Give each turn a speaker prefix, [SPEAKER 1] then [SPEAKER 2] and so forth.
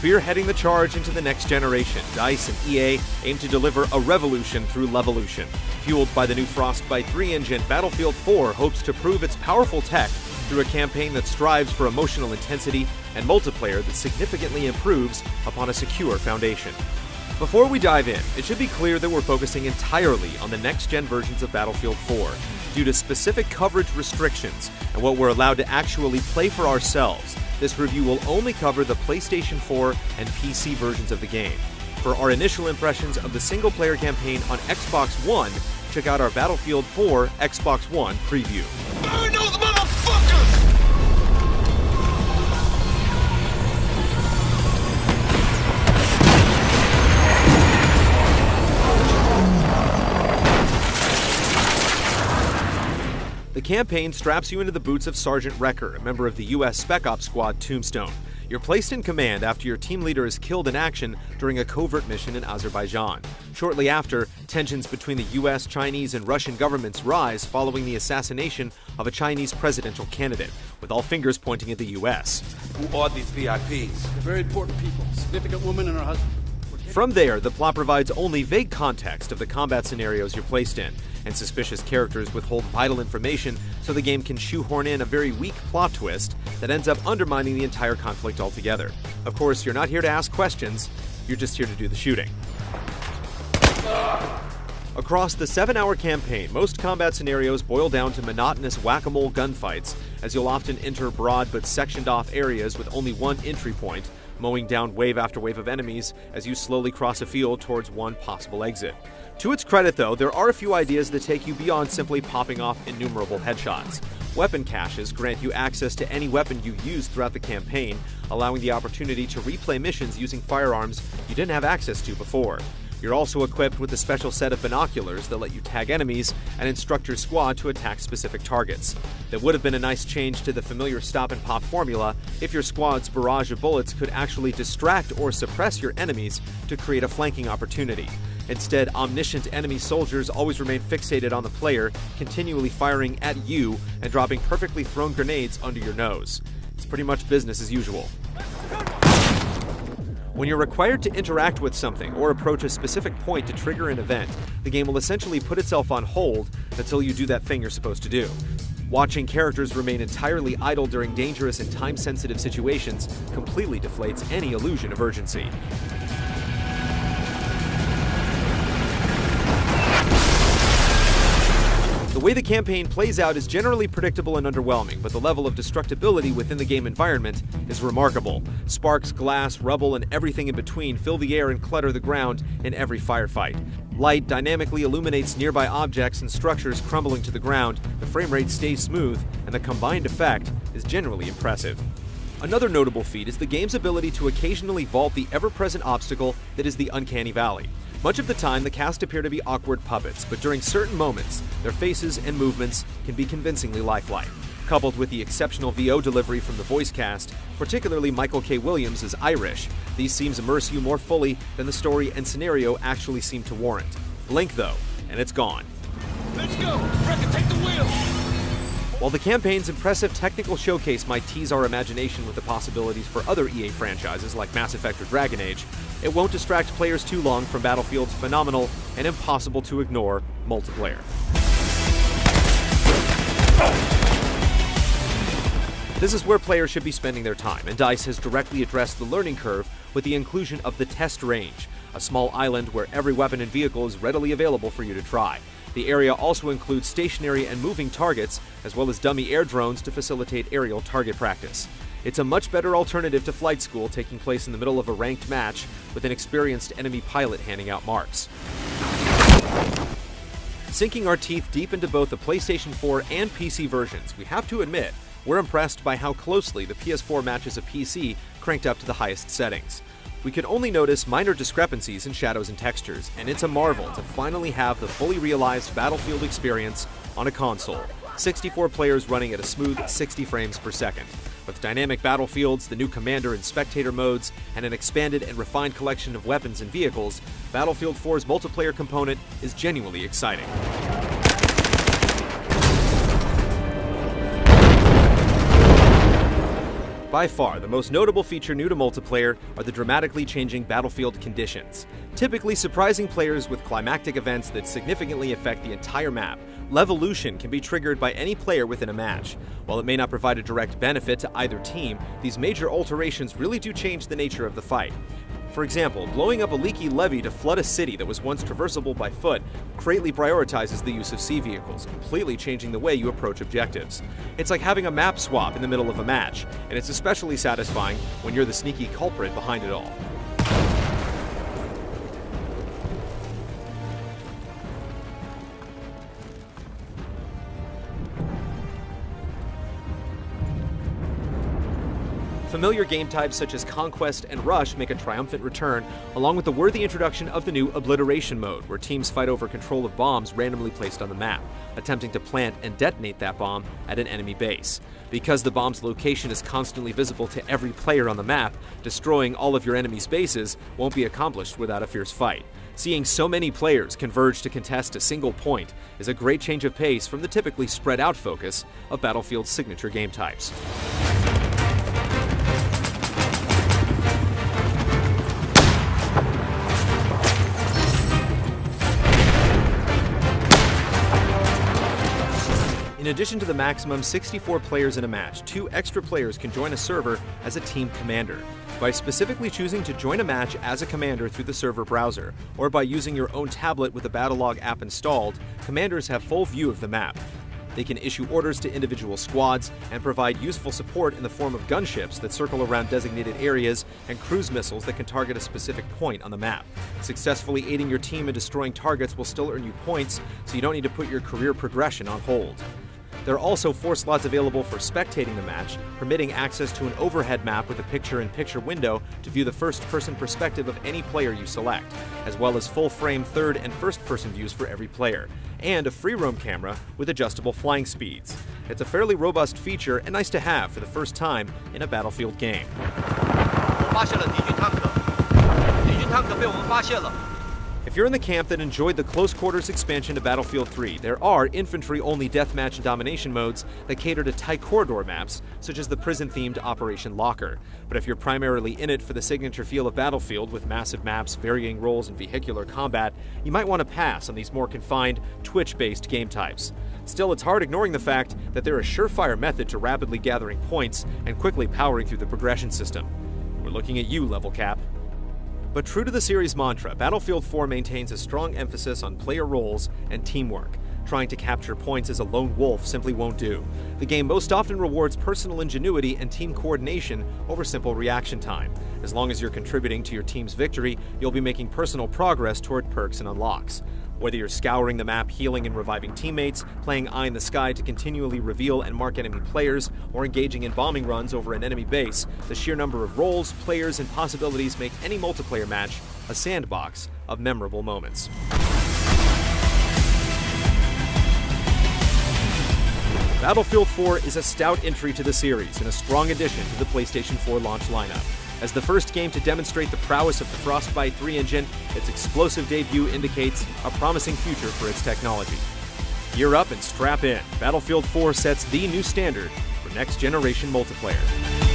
[SPEAKER 1] Spearheading the charge into the next generation, DICE and EA aim to deliver a revolution through Levolution. Fueled by the new Frostbite 3 engine, Battlefield 4 hopes to prove its powerful tech through a campaign that strives for emotional intensity and multiplayer that significantly improves upon a secure foundation. Before we dive in, it should be clear that we're focusing entirely on the next-gen versions of Battlefield 4 due to specific coverage restrictions and what we're allowed to actually play for ourselves. This review will only cover the PlayStation 4 and PC versions of the game. For our initial impressions of the single-player campaign on Xbox One, check out our Battlefield 4 Xbox One preview.
[SPEAKER 2] Burn those motherfuckers!
[SPEAKER 1] The campaign straps you into the boots of Sergeant Wrecker, a member of the U.S. Spec Ops Squad Tombstone. You're placed in command after your team leader is killed in action during a covert mission in Azerbaijan. Shortly after, tensions between the U.S., Chinese, and Russian governments rise following the assassination of a Chinese presidential candidate, with all fingers pointing at the U.S.
[SPEAKER 2] Who are these VIPs?
[SPEAKER 3] They're very important people, significant woman and her husband.
[SPEAKER 1] From there, the plot provides only vague context of the combat scenarios you're placed in, and suspicious characters withhold vital information so the game can shoehorn in a very weak plot twist that ends up undermining the entire conflict altogether. Of course, you're not here to ask questions, you're just here to do the shooting. Across the 7-hour campaign, most combat scenarios boil down to monotonous whack-a-mole gunfights, as you'll often enter broad but sectioned-off areas with only one entry point, mowing down wave after wave of enemies as you slowly cross a field towards one possible exit. To its credit, though, there are a few ideas that take you beyond simply popping off innumerable headshots. Weapon caches grant you access to any weapon you used throughout the campaign, allowing the opportunity to replay missions using firearms you didn't have access to before. You're also equipped with a special set of binoculars that let you tag enemies and instruct your squad to attack specific targets. That would have been a nice change to the familiar stop-and-pop formula if your squad's barrage of bullets could actually distract or suppress your enemies to create a flanking opportunity. Instead, omniscient enemy soldiers always remain fixated on the player, continually firing at you and dropping perfectly thrown grenades under your nose. It's pretty much business as usual. When you're required to interact with something or approach a specific point to trigger an event, the game will essentially put itself on hold until you do that thing you're supposed to do. Watching characters remain entirely idle during dangerous and time-sensitive situations completely deflates any illusion of urgency. The way the campaign plays out is generally predictable and underwhelming, but the level of destructibility within the game environment is remarkable. Sparks, glass, rubble, and everything in between fill the air and clutter the ground in every firefight. Light dynamically illuminates nearby objects and structures crumbling to the ground, the frame rate stays smooth, and the combined effect is generally impressive. Another notable feat is the game's ability to occasionally vault the ever-present obstacle that is the Uncanny Valley. Much of the time, the cast appear to be awkward puppets, but during certain moments, their faces and movements can be convincingly lifelike. Coupled with the exceptional VO delivery from the voice cast, particularly Michael K. Williams as Irish, these scenes immerse you more fully than the story and scenario actually seem to warrant. Blink, though, and it's gone.
[SPEAKER 2] Let's go! Wrecker, take the wheel!
[SPEAKER 1] While the campaign's impressive technical showcase might tease our imagination with the possibilities for other EA franchises like Mass Effect or Dragon Age, it won't distract players too long from Battlefield's phenomenal and impossible-to-ignore multiplayer. This is where players should be spending their time, and DICE has directly addressed the learning curve with the inclusion of the Test Range, a small island where every weapon and vehicle is readily available for you to try. The area also includes stationary and moving targets, as well as dummy air drones to facilitate aerial target practice. It's a much better alternative to flight school taking place in the middle of a ranked match with an experienced enemy pilot handing out marks. Sinking our teeth deep into both the PlayStation 4 and PC versions, we have to admit, we're impressed by how closely the PS4 matches a PC cranked up to the highest settings. We could only notice minor discrepancies in shadows and textures, and it's a marvel to finally have the fully realized Battlefield experience on a console. 64 players running at a smooth 60 frames per second. With dynamic battlefields, the new commander and spectator modes, and an expanded and refined collection of weapons and vehicles, Battlefield 4's multiplayer component is genuinely exciting. By far, the most notable feature new to multiplayer are the dramatically changing battlefield conditions, typically surprising players with climactic events that significantly affect the entire map. Levolution can be triggered by any player within a match. While it may not provide a direct benefit to either team, these major alterations really do change the nature of the fight. For example, blowing up a leaky levee to flood a city that was once traversable by foot greatly prioritizes the use of sea vehicles, completely changing the way you approach objectives. It's like having a map swap in the middle of a match, and it's especially satisfying when you're the sneaky culprit behind it all. Familiar game types such as Conquest and Rush make a triumphant return, along with the worthy introduction of the new Obliteration mode, where teams fight over control of bombs randomly placed on the map, attempting to plant and detonate that bomb at an enemy base. Because the bomb's location is constantly visible to every player on the map, destroying all of your enemy's bases won't be accomplished without a fierce fight. Seeing so many players converge to contest a single point is a great change of pace from the typically spread-out focus of Battlefield's signature game types. In addition to the maximum 64 players in a match, 2 extra players can join a server as a team commander. By specifically choosing to join a match as a commander through the server browser, or by using your own tablet with the Battlelog app installed, commanders have full view of the map. They can issue orders to individual squads and provide useful support in the form of gunships that circle around designated areas and cruise missiles that can target a specific point on the map. Successfully aiding your team in destroying targets will still earn you points, so you don't need to put your career progression on hold. There are also 4 slots available for spectating the match, permitting access to an overhead map with a picture-in-picture window to view the first-person perspective of any player you select, as well as full-frame third- and first-person views for every player, and a free-roam camera with adjustable flying speeds. It's a fairly robust feature and nice to have for the first time in a Battlefield game. If you're in the camp that enjoyed the close quarters expansion to Battlefield 3, there are infantry-only deathmatch and domination modes that cater to tight corridor maps, such as the prison-themed Operation Locker. But if you're primarily in it for the signature feel of Battlefield with massive maps, varying roles, and vehicular combat, you might want to pass on these more confined, Twitch-based game types. Still, it's hard ignoring the fact that they're a surefire method to rapidly gathering points and quickly powering through the progression system. We're looking at you, Level Cap. But true to the series' mantra, Battlefield 4 maintains a strong emphasis on player roles and teamwork. Trying to capture points as a lone wolf simply won't do. The game most often rewards personal ingenuity and team coordination over simple reaction time. As long as you're contributing to your team's victory, you'll be making personal progress toward perks and unlocks. Whether you're scouring the map, healing and reviving teammates, playing Eye in the Sky to continually reveal and mark enemy players, or engaging in bombing runs over an enemy base, the sheer number of roles, players, and possibilities make any multiplayer match a sandbox of memorable moments. Battlefield 4 is a stout entry to the series and a strong addition to the PlayStation 4 launch lineup. As the first game to demonstrate the prowess of the Frostbite 3 engine, its explosive debut indicates a promising future for its technology. Gear up and strap in. Battlefield 4 sets the new standard for next-generation multiplayer.